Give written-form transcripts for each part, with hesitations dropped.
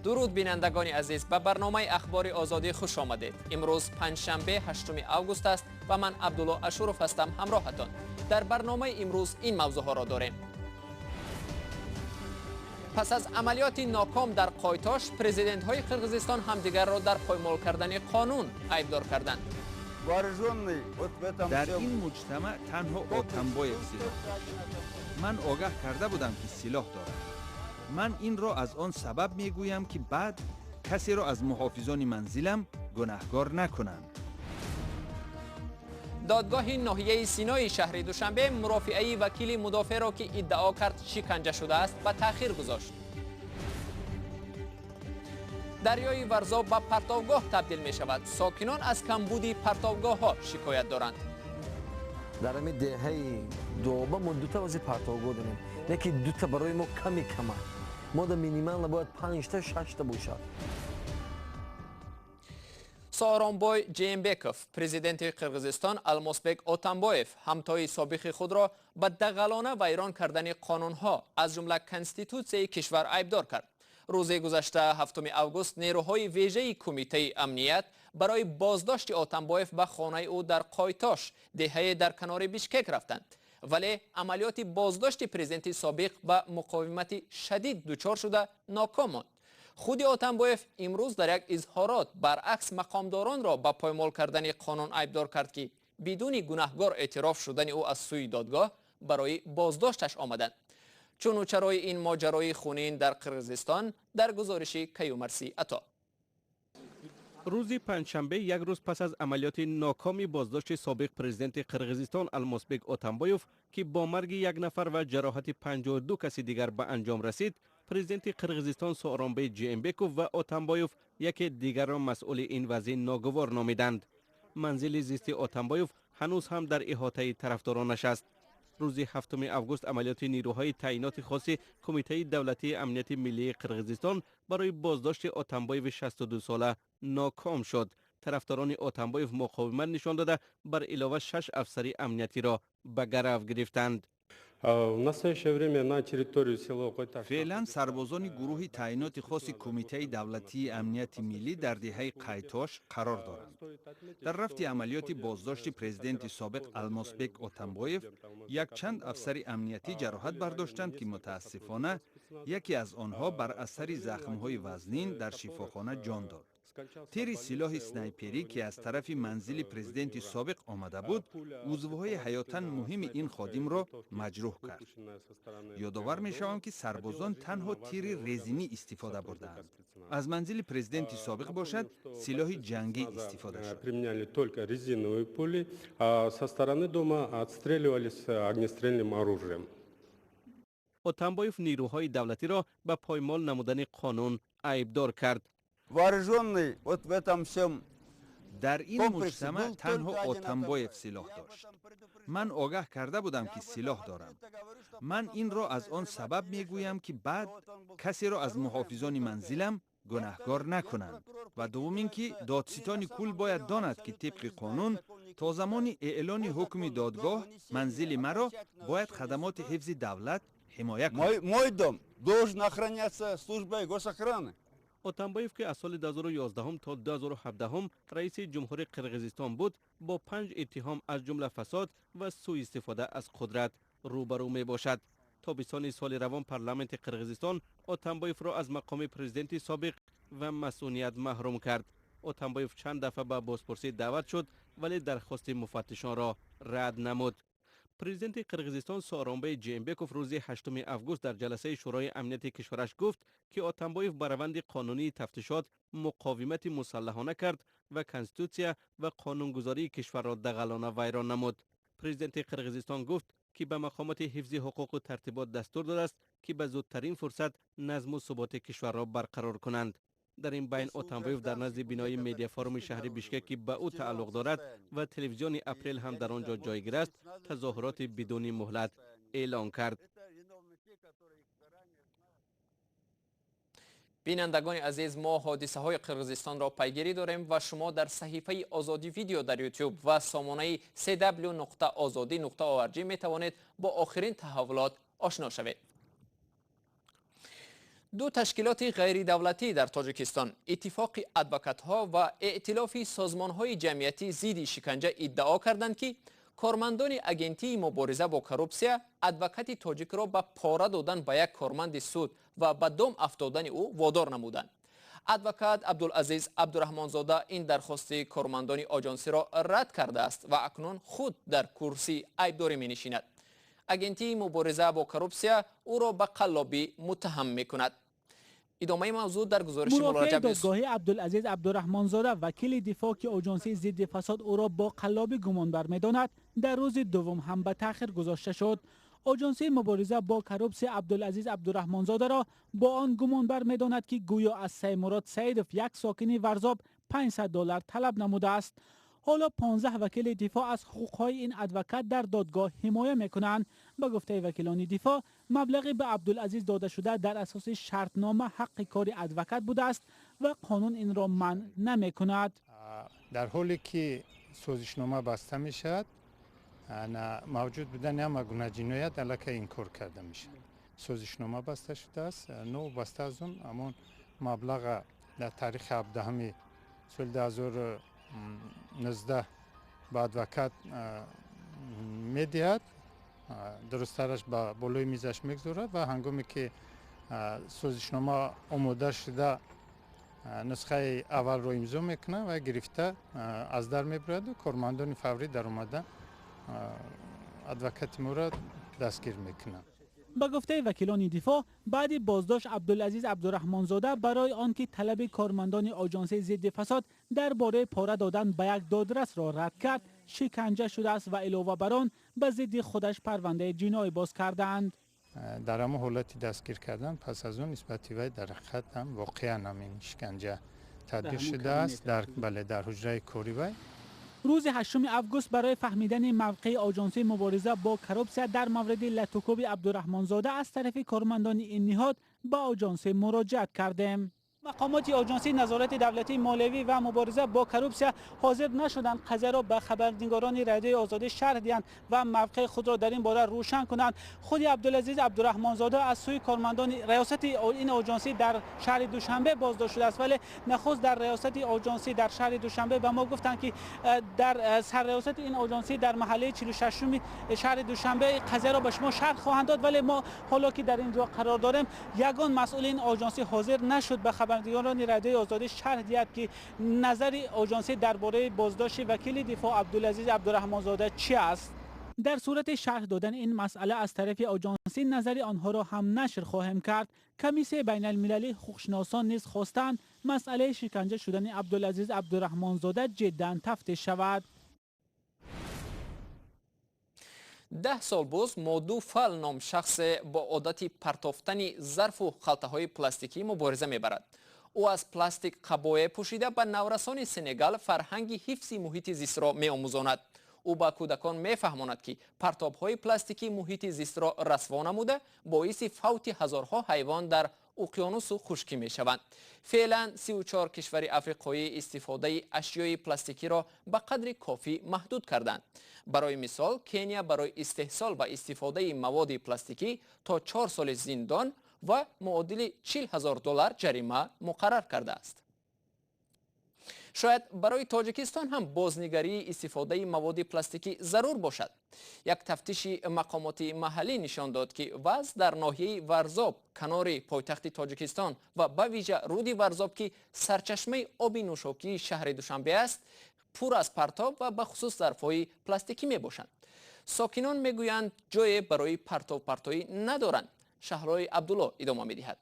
درود بینندگان عزیز، به برنامه اخبار آزادی خوش آمدید. امروز پنجشنبه 8 آگوست است و من عبدالله اشرف هستم همراهتان. در برنامه امروز این موضوع ها را داریم. پس از عملیات ناکام در قایتاش، پرزیدنت های قرقیزستان همدیگر را در پایمال کردن قانون ایبدار کردند. در این مجتمع تنها آتنبایف سلاح داشت. من آگاه کرده بودم که سلاح دارد. من این را از آن سبب میگویم که بعد کسی را از محافظان منزلم گناهکار نکنند. دادگاه ناحیه سینای شهر دوشنبه مرافعه وکیل مدافع را که ادعا کرد شکنجه شده است به تأخیر گذاشت. دریای ورزا به پرتوگاه تبدیل می شود. ساکنان از کمبودی پرتوگاه ها شکایت دارند. در همین دهه دوباره ما دو تا واسه پرتوگاه داریم. یکی دو تا برای ما کمی کمه. ما در مینیمال باید 5 تا 6 تا باشد. سارانبای جیمبکوف، پرزیدنت قرقیزستان الماسبک اتنبایف همتای سابق خود را به دغلانه ویران کردن قانونها از جمله کنستیتوسیای کشور ایبدار کرد. روز گذشته 7 آگوست نیروهای ویژه کمیته امنیت برای بازداشت اتنبایف به خانه او در قایتاش دهه در کنار بیشکک رفتند، ولی عملیات بازداشت پرزیدنت سابق به مقاومت شدید دچار شده ناکام ماند. خود اتنبایف امروز در یک اظهارات برعکس مقامداران را به پایمال کردن قانون ایبدار کرد که بدون گناهکار اعتراف شدن او از سوی دادگاه برای بازداشتش آمدند. چون و چرای این ماجرای خونین در قرقیزستان در گزارش کیومرسی عطا. روز پنجشنبه، یک روز پس از عملیات ناکامی بازداشت سابق پرزیدنت قرقیزستان الماسبک اتنبایف که با مرگ یک نفر و جراحت 52 کسی دیگر به انجام رسید، پرزیدنت قرقیزستان سارانبای جیمبکوف و اتنبایف یک دیگر را مسئول این وضع ناگوار نامیدند. منزل زیست اتنبایف هنوز هم در احاطه طرفدارانش است. روز 7 آگوست عملیات نیروهای تعیینات خاص کمیته دولتی امنیت ملی قرقیزستان برای بازداشت اتنبایف 62 ساله ناکام شد. طرفداران اتنبایف مقاومت نشان داده بر علاوه 6 افسر امنیتی را به گرو گرفتند. فعلا سربازان گروه تعیینات خاص کمیته دولتی امنیت ملی در دهه قایتاش قرار دارند. در رفت عملیات بازداشت پرزیدنت سابق الماسبک اتنبایف یک چند افسر امنیتی جراحت برداشتند که متاسفانه یکی از آنها بر اثر زخم‌های وزنین در شفاخانه جان داد. تیر سلاح اسنایپری که از طرف منزل پرزیدنت سابق آمده بود، عضوهای حیاتاً مهم این خادم را مجروح کرد. یادآور می‌شوم که سربازان تنها تیر رزینی استفاده بردند. از منزل پرزیدنت سابق باشد، سلاح جنگی استفاده شد. اتنبایف نیروهای دولتی را به پایمال نمودن قانون ایبدار کرد. در این مجتمع تنها اتنبایف سلاح داشت. من آگاه کرده بودم که سلاح دارم. من این را از آن سبب میگویم که بعد کسی را از محافظان منزلم گناهکار نکنند. و دوم اینکه دادستان کل باید داند که طبق قانون تا زمان اعلان حکم دادگاه منزل مرا باید خدمات حفظ دولت حمایت کند. اتنبایف که از سال 2011 تا 2017 رئیس جمهور قرقیزستان بود، با 5 اتهام از جمله فساد و سوء استفاده از قدرت روبرو می باشد. تابستان سال روان پارلمانت قرقیزستان اتنبایف را از مقام پرزیدنت سابق و مسئولیت محروم کرد. اتنبایف چند دفعه به بازپرسی دعوت شد ولی درخواست مفتشان را رد نمود. پرزیدنت قرقیزستان سارانبای جیمبکوف روز 8 آگوست در جلسه شورای امنیت کشورش گفت که اتنبایف بر روند قانونی تفتیشات مقاومت مسلحانه کرد و کنستیتوسیا و قانونگذاری کشور را دغلانه ویران نمود. پرزیدنت قرقیزستان گفت که به مقامات حفظ حقوق و ترتیبات دستور داده است که به زودترین فرصت نظم و ثبات کشور را برقرار کنند. در این بین اتنبایف در نزد بینای میدیا فروم شهر بیشکک که به او تعلق دارد و تلویزیون اپریل هم در آنجا جایگیر است، تظاهرات بدون مهلت اعلان کرد. بینندگان عزیز، ما حادثه های قرقیزستان را پیگیری داریم و شما در صحیفه آزادی ویدیو در یوتیوب و سامانه www.azadi.org می توانید با آخرین تحولات آشنا شوید. دو تشکیلات غیر دولتی در تاجیکستان اتفاق ادوکات‌ها و ائتلاف سازمان‌های جمعیتی ضد شکنجه ادعا کردند که کارمندان اگنتی مبارزه با کروپسیا ادوکات تاجیک را به پاره دادن به یک کارمند سود و به دام افتادن او وادار نمودند. ادوکات عبدالعزیز عبدالرحمنزاده این درخواست کارمندان آژانسی را رد کرده است و اکنون خود در کرسی عیبداری می نشیند. اگنتی مبارزه با کروپسیا او را به قلابی متهم می کند. ادامه موضوع در گزارش مرافع دادگاهی عبدالعزیز عبدالرحمنزاده وکیل دفاع که آژانسی ضد فساد او را با قلاب گمانبر می‌داند در روز دوم هم به تأخیر گذاشته شد. آژانسی مبارزه با کروپسیا عبدالعزیز عبدالرحمنزاده را با آن گمانبر می‌داند که گویا از سیمراد سیدوف یک ساکن ورزاب $500 طلب نموده است. حالا 15 وکیل دفاع از حقوق‌های این ادوکات در دادگاه حمایت می‌کنند. به گفته وکیلان دفاع مبلغی به عبدالعزیز داده شده در اساس شرطنامه حق کار ادوکات بوده است و قانون این را منع نمی‌کند. در حالی که سازشنامه بسته می‌شود موجود بودن هم گونه جنایت علیه این کار کرده میشه. سازشنامه بسته شده است، نو بسته از اون اما مبلغ در تاریخ 17 سال 2019 به ادوکات میدهد، درسترش به بالای میزش میگذارد و هنگامی که سازشنامه آماده شده نسخه اول رو امضا میکنه و گرفته از در میبرد و کارمندان فوری در اومده ادوکات مورد دستگیر میکنه. به گفته وکیلان دفاع بعد بازداشت عبدالعزیز عبدالرحمنزاده برای آنکه طلب کارمندان آژانسی ضد فساد درباره پاره دادن به یک دادرس را رد کرد شکنجه شده است و علاوه بر آن به ضد خودش پرونده جنایی باز کردند. در همه حالتی دستگیر کردن پس از اون نسبت وی در حقیقت هم واقعا همین شکنجه تدبیر شده است در حجره کاری وی. روز 8 آگوست برای فهمیدن موقع آژانسی مبارزه با کروپسیا در مورد لطوکوب عبدالرحمنزاده از طرف کارمندان این نهاد به آژانسی مراجعت کردیم. مقامات آژانسی نظارت دولتی مالیوی و مبارزه با کروپسیا حاضر نشدند قضیه را به خبرنگاران رادیوی آزادی شرح دهند و موقع خود را در این باره روشن کنند. خود عبدالعزیز عبدالرحمنزاده از سوی کارمندان ریاست این آژانسی در شهر دوشنبه بازداشت شده است، ولی نخست در ریاست آژانسی در شهر دوشنبه به ما گفتند که در سر ریاست این آژانسی در محله 46 شهر دوشنبه قضیه را به شما شرح خواهند داد، ولی ما حالا که در اینجا قرار داریم یگان مسئول این آژانسی حاضر نشد به خبرنگاران رادیوی آزادی شرح دهد که نظر آژانسی درباره بازداشت وکیل دفاع عبدالعزیز عبدالرحمنزاده چی است. در صورت شرح دادن این مسئله از طرف آژانسی نظر آنها را هم نشر خواهیم کرد. کمیسیون بین المللی حقوقشناسان نیز خواستند مسئله شکنجه شدن عبدالعزیز عبدالرحمنزاده جدا تفتیش شود. 10 سال باز مودو فال نام شخص با عادت پرتافتن ظرف و خلطه های پلاستیکی مبارزه میبرد. او از پلاستیک قبایه پوشیده به نورسان سنگال فرهنگ حفظ محیط زیست را می‌آموزاند. او با کودکان می‌فهماند که پرتاب‌های پلاستیکی محیط زیست را رسوا نموده باعث فوت هزارها حیوان در اقیانوس خشکی می‌شوند. فعلا 34 کشور افریقایی استفاده اشیای پلاستیکی را به قدر کافی محدود کردند. برای مثال کنیا برای استحصال و استفاده مواد پلاستیکی تا 4 سال زندان و معادل $40,000 جریمه مقرر کرده است. شاید برای تاجیکستان هم بازنگری استفاده مواد پلاستیکی ضرور باشد. یک تفتیش مقامات محلی نشان داد که وضع در ناحیه ورزاب کنار پایتخت تاجیکستان و به ویژه رود ورزاب که سرچشمه آب نوشابه شهر دوشنبه است پر از پرتاب و به خصوص ظرف‌های پلاستیکی می باشند. ساکنان میگویند جای برای پرتابی ندارند. شهرهای عبدالله ادامه می‌دهد.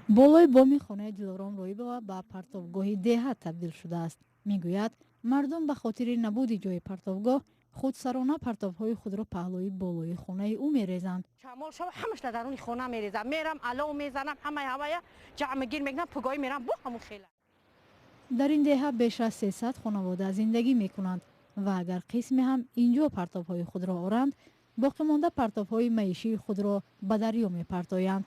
بالای بامی خانه دلارام رویبه به پرتابگاهی دهه تبدیل شده است. میگوید مردم به خاطر نبود جای پرتابگاه خودسرانه پرتاب‌های خود را پهلوی بالای خانه او می‌ریزند. شمال شب همش در درون خانه می‌ریزم، میرم علاو میزنم، همه هوای جمع گیر میکنم، پگاهی میرم با همون خیلی. در این دهه بیش از 300 خانواده زندگی میکنند و اگر قسمی هم اینجا پرتاب‌های خود را آورند باقی مانده پرتاب‌های معیشی خود را به دریا می‌پرتایند.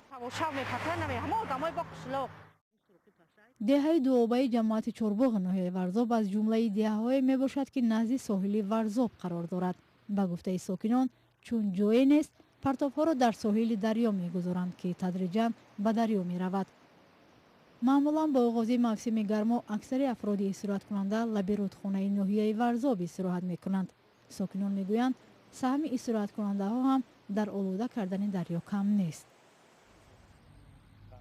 دهه دوآبه جماعت چورباغ ناحیه ورزاب از جمله دهه‌های میباشد که نزد ساحل ورزاب قرار دارد. به گفته ساکنان چون جایی نیست партовҳоро дар соҳили дарё мегузоранд ки тадриҷан ба дарё меравад. маъмулан бо оғози мавсими гармо аксари афроди истироҳаткунанда лаби рудхонаи ноҳияи варзоб истироҳат мекунанд. сокинон мегӯянд саҳми истироҳаткунандаҳо ҳам дар олуда кардани дарё кам нест.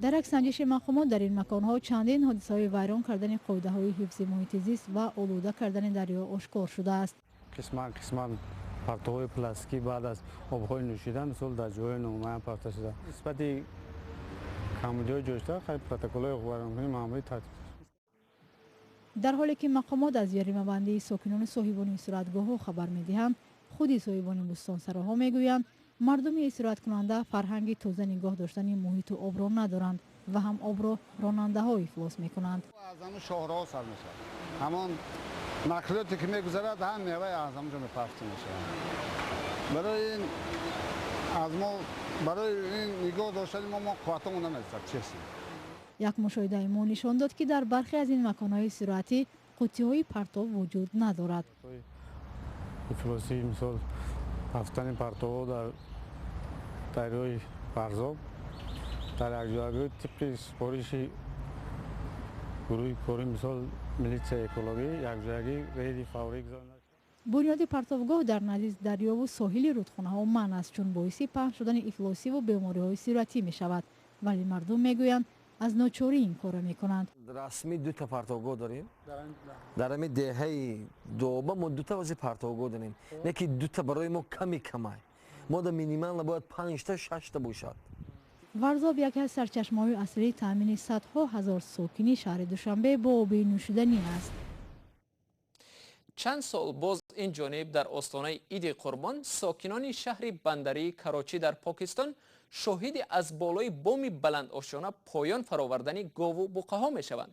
дар як санҷиши мақомот дар ин маконҳо чандин ҳодисаҳои вайрон кардани қоидаҳои ҳифзи муҳити зист ва олуда кардани дарё ошкор шудааст. қисман партовҳои пластикӣ баъд аз обҳои нӯшида мисол дар ҷойҳои номаъян пахта шуда. нисбати камбудиҳои ҷойшуда протоколҳои вайронкунӣ маъмулӣ тартиб. дар ҳоле ки мақомот аз ҷаримабандии сокинони соҳибони истироҳатгоҳҳо хабар медиҳанд, худи соҳибони бӯстонсароҳо мегӯянд мардуми истироҳаткунанда фарҳанги тоза нигоҳ доштани муҳиту обро надоранд ва ҳам обро ронандаҳо ифлос мекунанд. аз ҳамон шоҳроҳо сар мешавад. ҳамон нақлиёте ки мегузарад ҳам меваи аз ҳамонҷо мепахчӣ мешавад. барои ин нигоҳ доштани мо қувватамон намерасад чест. як мушоҳидаи мо нишон дод ки дар бархе аз ин маконҳои истироҳатӣ қуттиҳои партов вуҷуд надорад. ифлоси мисол рафтани партовҳо дар дарёи варзоб дар якҷоягӣ тибқи супориши гурӯҳи кори мисол милитсияи экологӣ якҷоягӣ рейди фаврӣ гузаронда. бунёди партовгоҳ дар назди дарёву соҳили рудхонаҳо манъ аст, чун боиси паҳн шудани ифлосиву бемориҳои сироатӣ мешавад, вале мардум мегӯянд аз ночорӣ ин корро мекунанд. расмӣ дута партовгоҳ дорем. дар ҳамин деҳаи доба мо дута вози партовгоҳ дорем, не ки дута барои мо ками камай. мо да минимал набояд 5-та 6-та бошад. варзоб яке аз сарчашмаҳои аслии таъмини садҳо ҳазор сокини шаҳри душанбе бо оби нӯшиданӣ аст. чанд сол боз ин ҷониб дар остонаи иди қурбон сокинони шаҳри бандарии карочӣ дар покистон шоҳиди аз болои боми баландошона поён фаровардани гову буқаҳо мешаванд.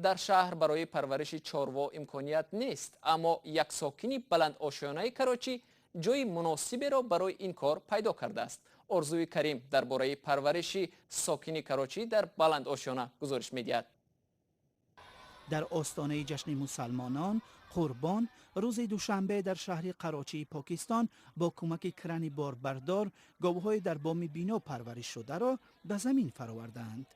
дар шаҳр барои парвариши чорво имконият нест, аммо як сокини баландошонаи карочӣ ҷои муносиберо барои ин кор пайдо кардааст. орзуи карим дар бораи парвариши сокини карочӣ дар баландошона гузориш медиҳад. дар остонаи ҷашни мусалмонон қурбон рӯзи душанбе дар шаҳри карочии покистон бо кӯмаки крани борбардор говҳои дар боми бино парваришшударо ба замин фароварданд.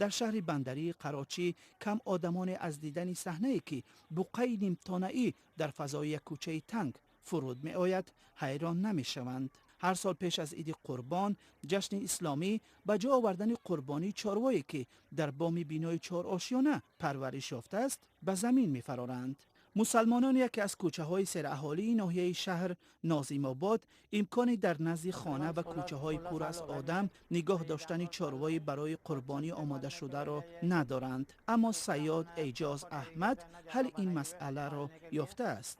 дар шаҳри бандарии карочӣ кам одамоне аз дидани саҳнае ки буқаи нимтонаӣ дар фазои як кӯчаи танг фуруд меояд ҳайрон намешаванд. ҳар сол пеш аз иди қурбон ҷашни исломӣ ба ҷо овардани қурбонии чорвое ки дар боми бинои чорошёна парвариш ёфтааст ба замин мефароранд. мусалмонон яке аз кӯчаҳои сераҳолии ноҳияи шаҳр нозимобод имкони дар назди хона ва кӯчаҳои пур аз одам нигоҳ доштани чорвои барои қурбонӣ омодашударо надоранд, аммо сайёд эҷоз аҳмад ҳалли ин масъаларо ёфтааст.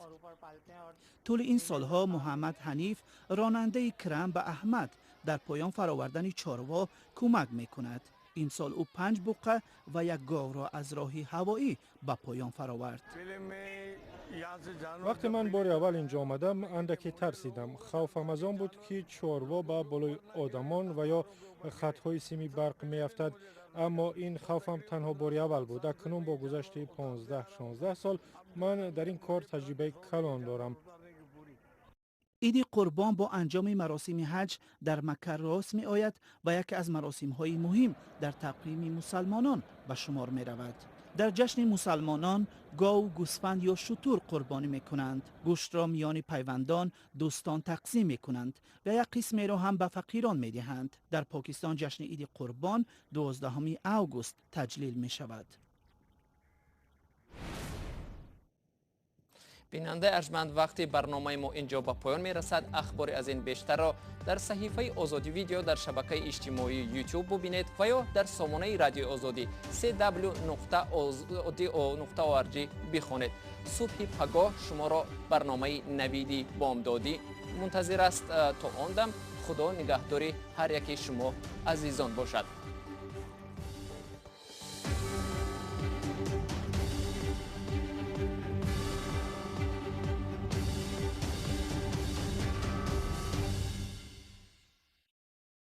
тӯли ин солҳо муҳаммад ҳаниф ронандаи крам ба аҳмад дар поён фаровардани чорво кӯмак мекунад. ин сол ӯ 5 буқа ва як говро аз роҳи ҳавоӣ ба поён фаровард. вақте ман бори аввал инҷо омадам андаке тарсидам. хавфам аз он буд ки чорво ба болои одамон ва ё хатҳои сими барқ меафтад, аммо ин хавфам танҳо бори аввал буд. акнун бо гузашти 15-16 сол ман дар ин кор таҷрибаи калон дорам. иди қурбон бо анҷоми маросими ҳаҷ дар Макка рост меояд ва яке аз маросимҳои муҳим дар тақвими мусалмонон ба шумор меравад. дар ҷашни мусалмонон гов, гӯсфанд ё шутур қурбонӣ мекунанд. гӯштро миёни пайвандон, дӯстон тақсим мекунанд ва як қисмеро ҳам ба фақирон медиҳанд. дар покистон ҷашни иди қурбон 12 август таҷлил мешавад. бинандаи арҷманд, вақти барномаи мо инҷо ба поён мерасад. ахбори аз ин бештарро дар саҳифаи озодӣ видео дар шабакаи иҷтимоии YouTube бубинед ва ё дар сомонаи радиои озодӣ cw.org бихонед. субҳи пагоҳ шуморо барномаи навиди бомдодӣ мунтазир аст. то он дам худо нигаҳдори ҳар яки шумо азизон бошад.